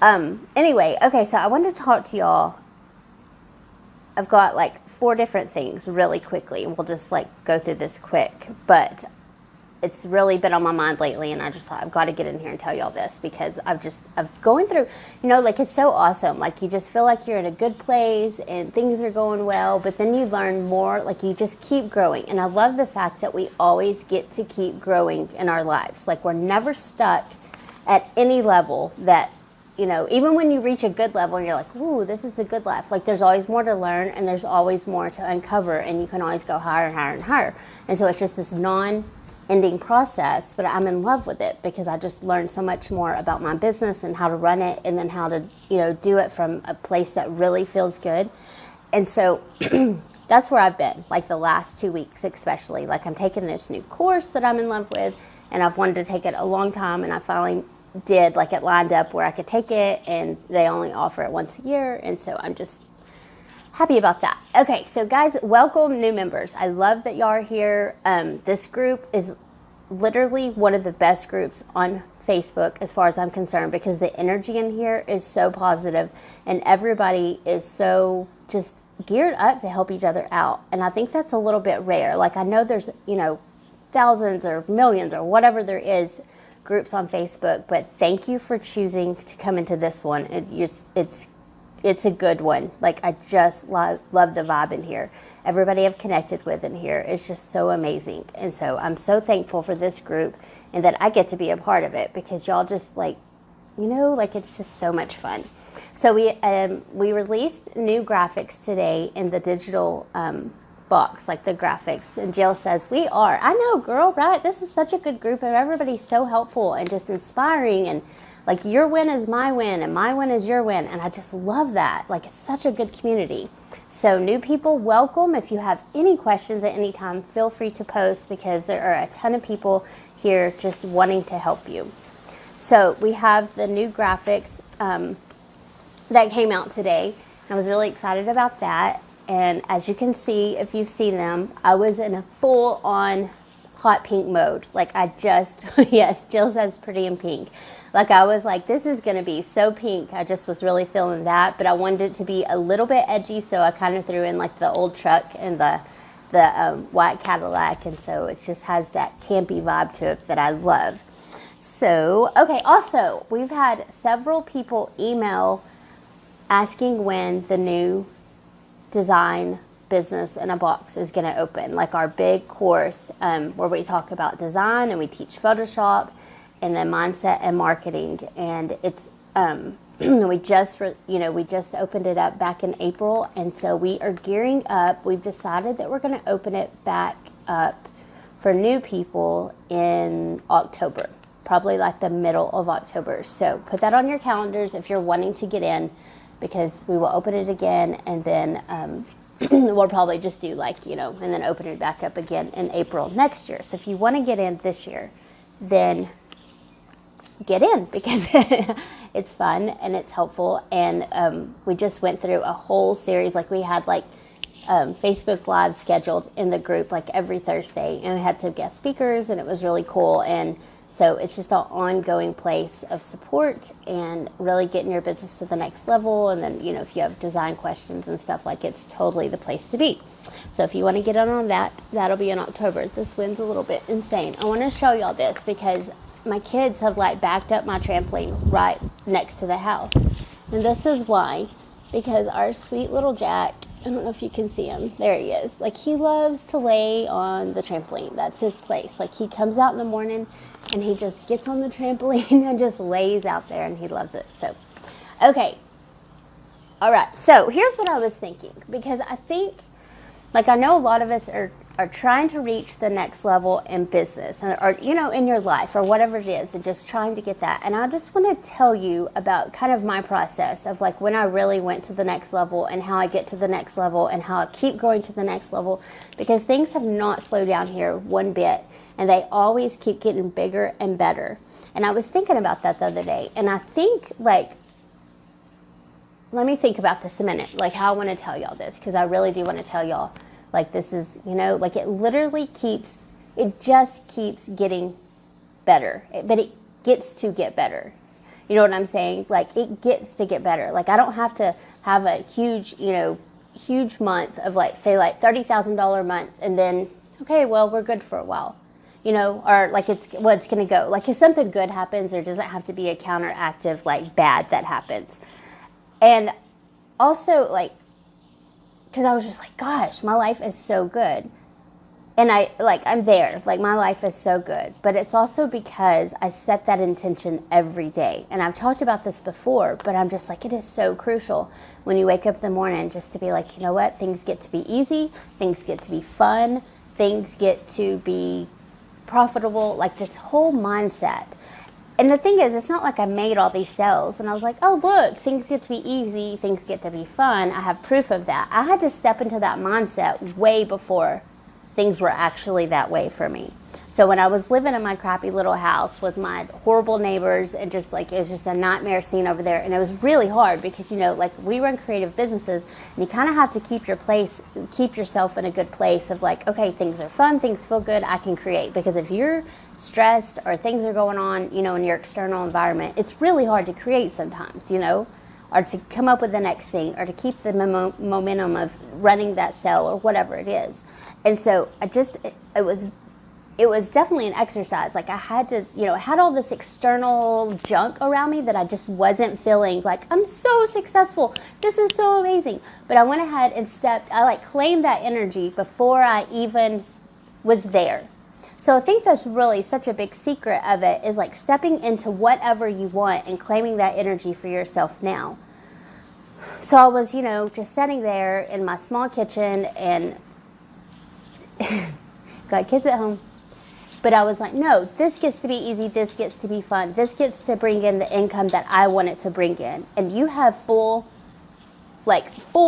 Anyway, okay, so I wanted to talk to y'all. I've got like 4 different things really quickly. We'll just like go through this quick, but it's really been on my mind lately, and I just thought I've got to get in here and tell y'all this because I'm going through, like it's so awesome. Like you just feel like you're in a good place and things are going well, but then you learn more, like you just keep growing. And I love the fact that we always get to keep growing in our lives. Like we're never stuck at any level that, even when you reach a good level and you're like, ooh, this is the good life. Like there's always more to learn and there's always more to uncover, and you can always go higher and higher and higher. And so it's just this ending process, but I'm in love with it because I just learned so much more about my business and how to run it, and then how to do it from a place that really feels good. And so that's where I've been, like the last 2 weeks especially. Like I'm taking this new course that I'm in love with, and I've wanted to take it a long time, and I finally did. Like it lined up where I could take it, and they only offer it once a year, and so I'm just happy about that. Okay, so guys, welcome new members. I love that y'all are here. This group is literally one of the best groups on Facebook as far as I'm concerned, because the energy in here is so positive and everybody is so just geared up to help each other out. And I think that's a little bit rare. Like I know there's, thousands or millions or whatever there is groups on Facebook, but thank you for choosing to come into this one. It's a good one. Like I just love the vibe in here. Everybody I've connected with in here is just so amazing. And so I'm so thankful for this group and that I get to be a part of it, because y'all just like it's just so much fun. So we released new graphics today in the digital box, like the graphics. And Jill says, I know, girl, right? This is such a good group, and everybody's so helpful and just inspiring, and like your win is my win and my win is your win. And I just love that. Like it's such a good community. So new people, welcome. If you have any questions at any time, feel free to post, because there are a ton of people here just wanting to help you. So we have the new graphics that came out today. I was really excited about that. And as you can see, if you've seen them, I was in a full on hot pink mode. Like I just, yes, Jill says pretty in pink. Like I was like, this is going to be so pink. I just was really feeling that, but I wanted it to be a little bit edgy, so I kind of threw in like the old truck and the white Cadillac, and so it just has that campy vibe to it that I love. So, okay, also, we've had several people email asking when the new design business in a box is going to open, like our big course where we talk about design and we teach Photoshop and then mindset and marketing. And it's we just opened it up back in April, and so we are gearing up. We've decided that we're going to open it back up for new people in October, probably like the middle of October. So put that on your calendars if you're wanting to get in, because we will open it again, and then we'll probably just do and then open it back up again in April next year. So if you want to get in this year, then get in, because it's fun and it's helpful. And we just went through a whole series. Like we had Facebook Live scheduled in the group like every Thursday, and we had some guest speakers, and it was really cool. And so it's just an ongoing place of support and really getting your business to the next level. And then, if you have design questions and stuff, like it's totally the place to be. So if you want to get on that, that'll be in October. This wind's a little bit insane. I want to show y'all this because my kids have backed up my trampoline right next to the house. And this is why, because our sweet little Jack, I don't know if you can see him. There he is. He loves to lay on the trampoline. That's his place. He comes out in the morning and he just gets on the trampoline and just lays out there, and he loves it. So, okay. All right. So here's what I was thinking, because I think, I know a lot of us are trying to reach the next level in business or in your life or whatever it is, and just trying to get that. And I just want to tell you about kind of my process of when I really went to the next level, and how I get to the next level, and how I keep going to the next level, because things have not slowed down here one bit, and they always keep getting bigger and better. And I was thinking about that the other day, and I think let me think about this a minute, how I want to tell y'all this, because I really do want to tell y'all, this is, it literally just keeps getting better, but it gets to get better. You know what I'm saying? Like, it gets to get better. Like, I don't have to have a huge, huge month of, like, say, like $30,000 month, and then, okay, well, we're good for a while. Or like it's going to go. Like, if something good happens, there doesn't have to be a counteractive, like, bad that happens. And also, like, because I was just like, gosh, my life is so good. And I'm there. Like, my life is so good. But it's also because I set that intention every day. And I've talked about this before, but I'm just like, it is so crucial when you wake up in the morning just to be like, you know what? Things get to be easy. Things get to be fun. Things get to be profitable. Like, this whole mindset. And the thing is, it's not like I made all these sales and I was like, oh, look, things get to be easy. Things get to be fun. I have proof of that. I had to step into that mindset way before things were actually that way for me. So when I was living in my crappy little house with my horrible neighbors and just like, it was just a nightmare scene over there. And it was really hard because, like, we run creative businesses and you kind of have to keep yourself in a good place of like, okay, things are fun, things feel good, I can create. Because if you're stressed or things are going on, in your external environment, it's really hard to create sometimes, or to come up with the next thing, or to keep the momentum of running that sale or whatever it is. And so it was definitely an exercise. Like, I had to, I had all this external junk around me that I just wasn't feeling like, I'm so successful. This is so amazing. But I went ahead and claimed that energy before I even was there. So I think that's really such a big secret of it, is like stepping into whatever you want and claiming that energy for yourself now. So I was, just sitting there in my small kitchen and got kids at home. But I was like, no, this gets to be easy. This gets to be fun. This gets to bring in the income that I want it to bring in. And you have full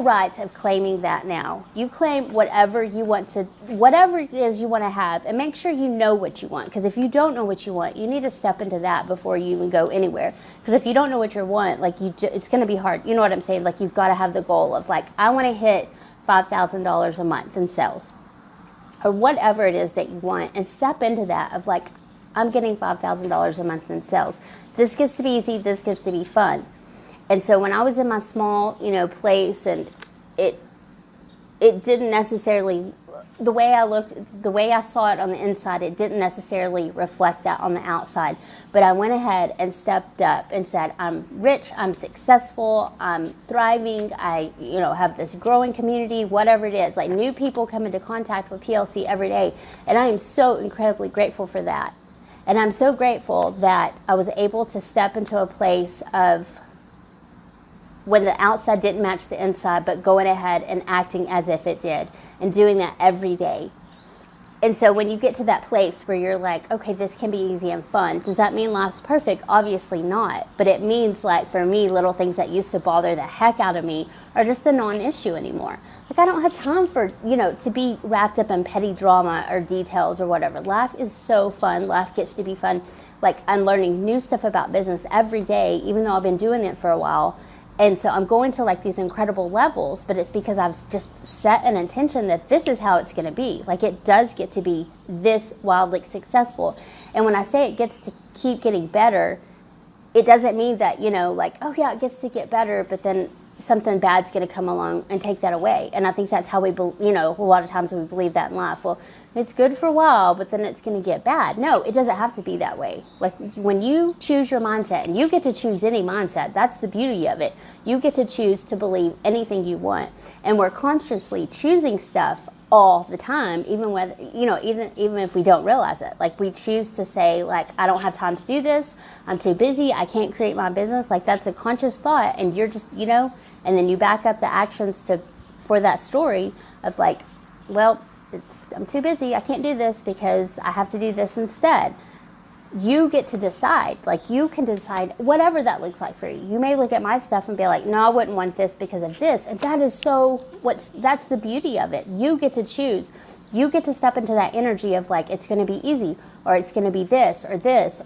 rights of claiming that now. You claim whatever you want to, whatever it is you want to have, and make sure you know what you want. Because if you don't know what you want, you need to step into that before you even go anywhere. Because if you don't know what you want, it's going to be hard. You know what I'm saying? Like, you've got to have the goal of like, I want to hit $5,000 a month in sales, or whatever it is that you want, and step into that of like, I'm getting $5,000 a month in sales. This gets to be easy. This gets to be fun. And so when I was in my small, place, and it didn't necessarily, the way I saw it on the inside, it didn't necessarily reflect that on the outside. But I went ahead and stepped up and said, I'm rich, I'm successful, I'm thriving, I, have this growing community, whatever it is. Like, new people come into contact with PLC every day. And I am so incredibly grateful for that. And I'm so grateful that I was able to step into a place of, when the outside didn't match the inside, but going ahead and acting as if it did, and doing that every day. And so when you get to that place where you're like, okay, this can be easy and fun, does that mean life's perfect? Obviously not. But it means, like, for me, little things that used to bother the heck out of me are just a non-issue anymore. Like, I don't have time for, to be wrapped up in petty drama or details or whatever. Life is so fun. Life gets to be fun. Like, I'm learning new stuff about business every day, even though I've been doing it for a while. And so I'm going to like these incredible levels, but it's because I've just set an intention that this is how it's going to be. Like, it does get to be this wildly successful. And when I say it gets to keep getting better, it doesn't mean that, like, oh yeah, it gets to get better, but then something bad's going to come along and take that away. And I think that's how we, a lot of times we believe that in life. Well, it's good for a while, but then it's going to get bad. No, it doesn't have to be that way. Like, when you choose your mindset, and you get to choose any mindset, that's the beauty of it. You get to choose to believe anything you want. And we're consciously choosing stuff all the time, even when, even if we don't realize it. Like, we choose to say, like, I don't have time to do this. I'm too busy. I can't create my business. Like, that's a conscious thought. And you're just, and then you back up the actions for that story of like, well, I'm too busy. I can't do this because I have to do this instead. You get to decide. Like, you can decide whatever that looks like for you. You may look at my stuff and be like, no, I wouldn't want this because of this. And that is that's the beauty of it. You get to choose. You get to step into that energy of like, it's going to be easy, or it's going to be this,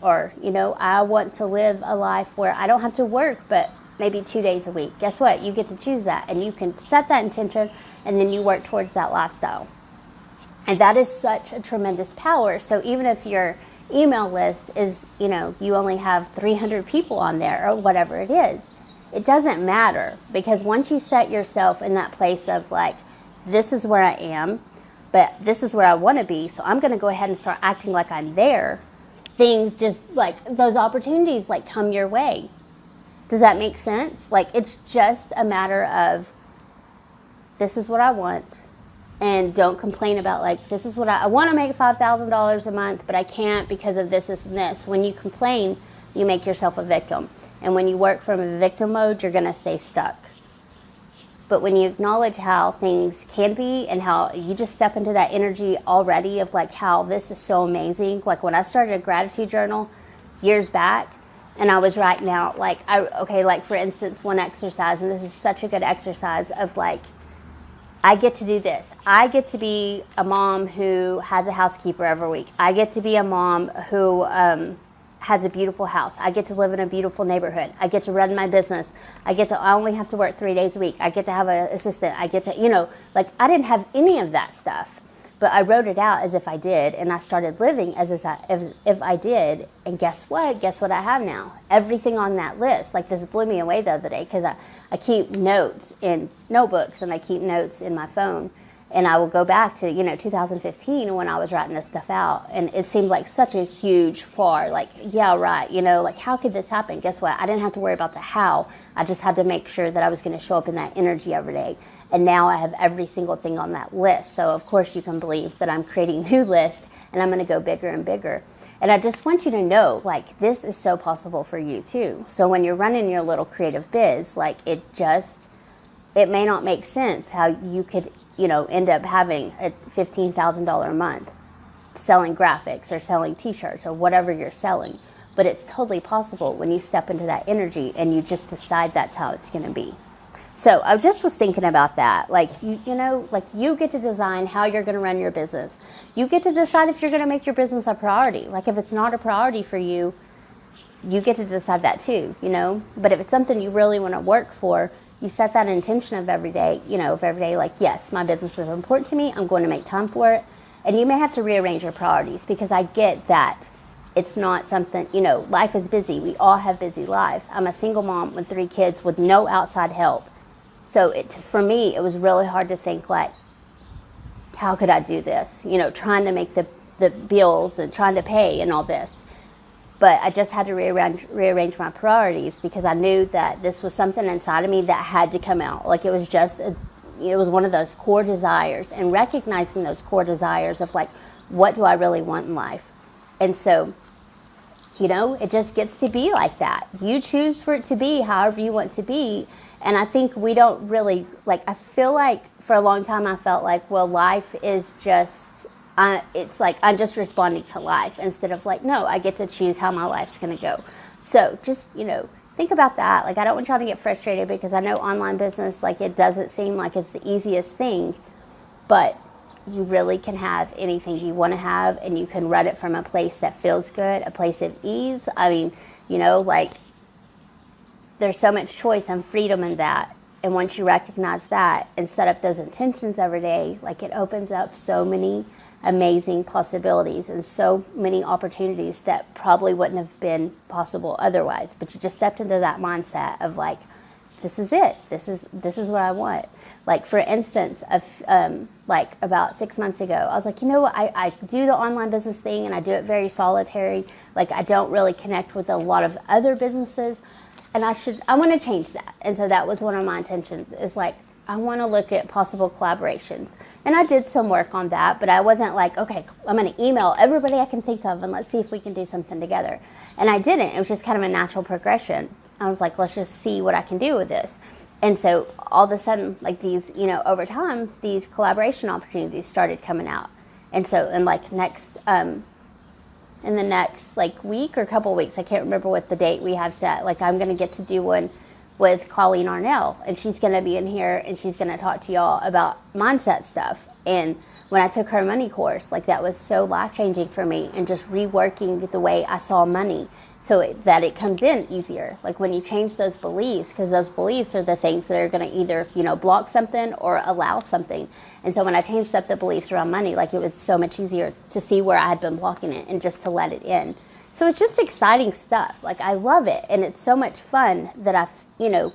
or, I want to live a life where I don't have to work, but maybe 2 days a week. Guess what? You get to choose that, and you can set that intention, and then you work towards that lifestyle. And that is such a tremendous power. So even if you're, email list is, you know, you only have 300 people on there or whatever it is. It doesn't matter, because once you set yourself in that place of like, this is where I am, but this is where I want to be, so I'm going to go ahead and start acting like I'm there, things just like those opportunities like come your way. Does that make sense? Like, it's just a matter of, this is what I want. And don't complain about like, this is what I want to make $5,000 a month, but I can't because of this, this, and this. When you complain, you make yourself a victim. And when you work from a victim mode, you're going to stay stuck. But when you acknowledge how things can be and how you just step into that energy already of like how this is so amazing. Like when I started a gratitude journal years back, and I was writing out like, like for instance, one exercise, and this is such a good exercise of like, I get to do this. I get to be a mom who has a housekeeper every week. I get to be a mom who has a beautiful house. I get to live in a beautiful neighborhood. I get to run my business. I only have to work 3 days a week. I get to have an assistant. I get to, you know, like I didn't have any of that stuff. But I wrote it out as if I did, and I started living as if I did. And guess what? Guess what I have now? Everything on that list. Like this blew me away the other day because I keep notes in notebooks and I keep notes in my phone. And I will go back to, you know, 2015 when I was writing this stuff out. And it seemed like such a huge far, like, yeah, right. You know, like how could this happen? Guess what? I didn't have to worry about the how. I just had to make sure that I was going to show up in that energy every day. And now I have every single thing on that list. So of course you can believe that I'm creating a new list and I'm going to go bigger and bigger. And I just want you to know, like, this is so possible for you too. So when you're running your little creative biz, like it may not make sense how you could, you know, end up having a $15,000 a month selling graphics or selling t-shirts or whatever you're selling. But it's totally possible when you step into that energy and you just decide that's how it's going to be. So I just was thinking about that. Like, you know, like you get to design how you're going to run your business. You get to decide if you're going to make your business a priority. Like if it's not a priority for you, you get to decide that too, you know. But if it's something you really want to work for, you set that intention of every day, you know, of every day, like, yes, my business is important to me. I'm going to make time for it. And you may have to rearrange your priorities because I get that it's not something, you know, life is busy. We all have busy lives. I'm a single mom with 3 kids with no outside help. So for me, it was really hard to think like, how could I do this? You know, trying to make the bills and trying to pay and all this. But I just had to rearrange my priorities because I knew that this was something inside of me that had to come out. Like it was one of those core desires, and recognizing those core desires of like, what do I really want in life? And so, you know, it just gets to be like that. You choose for it to be however you want to be. And I think we don't really, like, I feel like for a long time I felt like, well, life is just, it's like I'm just responding to life instead of like, no, I get to choose how my life's going to go. So just, you know, think about that. Like, I don't want y'all to get frustrated because I know online business, like, it doesn't seem like it's the easiest thing, but you really can have anything you want to have, and you can run it from a place that feels good, a place of ease. I mean, you know, like, there's so much choice and freedom in that. And once you recognize that and set up those intentions every day, like, it opens up so many amazing possibilities and so many opportunities that probably wouldn't have been possible otherwise. But you just stepped into that mindset of like, this is it. This is what I want. Like, for instance, like about 6 months ago, I was like, you know what? I do the online business thing and I do it very solitary. Like, I don't really connect with a lot of other businesses. And I want to change that. And so that was one of my intentions, is like, I want to look at possible collaborations. And I did some work on that, but I wasn't like, okay, I'm going to email everybody I can think of and let's see if we can do something together. And I didn't. It was just kind of a natural progression. I was like, let's just see what I can do with this. And so all of a sudden, like, these, you know, over time, these collaboration opportunities started coming out. And so in the next like week or couple of weeks, I can't remember what the date we have set, like, I'm going to get to do one with Colleen Arnell, and she's going to be in here and she's going to talk to y'all about mindset stuff. And when I took her money course, like, that was so life-changing for me, and just reworking the way I saw money. so that it comes in easier. Like when you change those beliefs, because those beliefs are the things that are going to either, block something or allow something. And so when I changed up the beliefs around money, like it was so much easier to see where I had been blocking it and just to let it in. So it's just exciting stuff. Like I love it. And it's so much fun that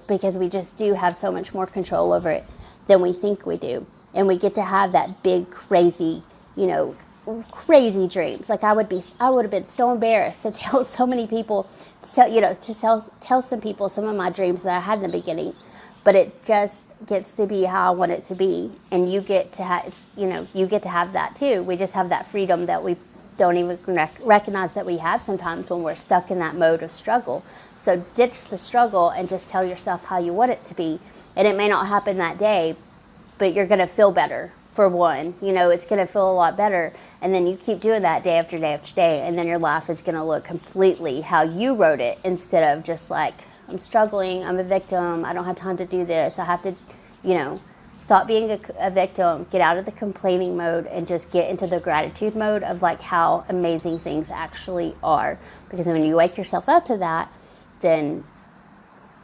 because we just do have so much more control over it than we think we do. And we get to have that big, crazy, crazy dreams. Like I would have been so embarrassed to tell so many people, to tell some people some of my dreams that I had in the beginning, but it just gets to be how I want it to be, and you get to have, you get to have that too. We just have that freedom that we don't even recognize that we have sometimes when we're stuck in that mode of struggle. So ditch the struggle and just tell yourself how you want it to be, and it may not happen that day, but you're going to feel better. For one, it's going to feel a lot better. And then you keep doing that day after day after day. And then your life is going to look completely how you wrote it, instead of just like, I'm struggling, I'm a victim, I don't have time to do this. I have to, stop being a victim, get out of the complaining mode, and just get into the gratitude mode of like how amazing things actually are. Because when you wake yourself up to that, then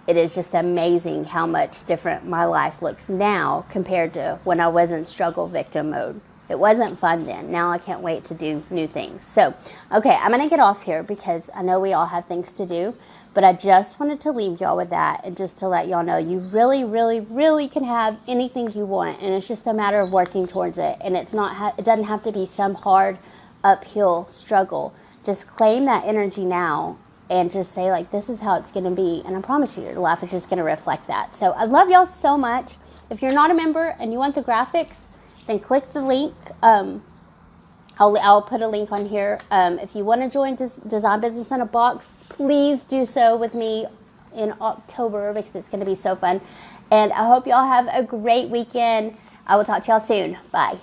it is just amazing how much different my life looks now compared to when I was in struggle victim mode. It wasn't fun then. Now I can't wait to do new things. So, okay, I'm going to get off here because I know we all have things to do. But I just wanted to leave y'all with that, and just to let y'all know you really, really, really can have anything you want. And it's just a matter of working towards it. And it doesn't have to be some hard uphill struggle. Just claim that energy now. And just say, like, this is how it's going to be. And I promise you, your life is just going to reflect that. So I love y'all so much. If you're not a member and you want the graphics, then click the link. I'll put a link on here. If you want to join Design Business in a Box, please do so with me in October, because it's going to be so fun. And I hope y'all have a great weekend. I will talk to y'all soon. Bye.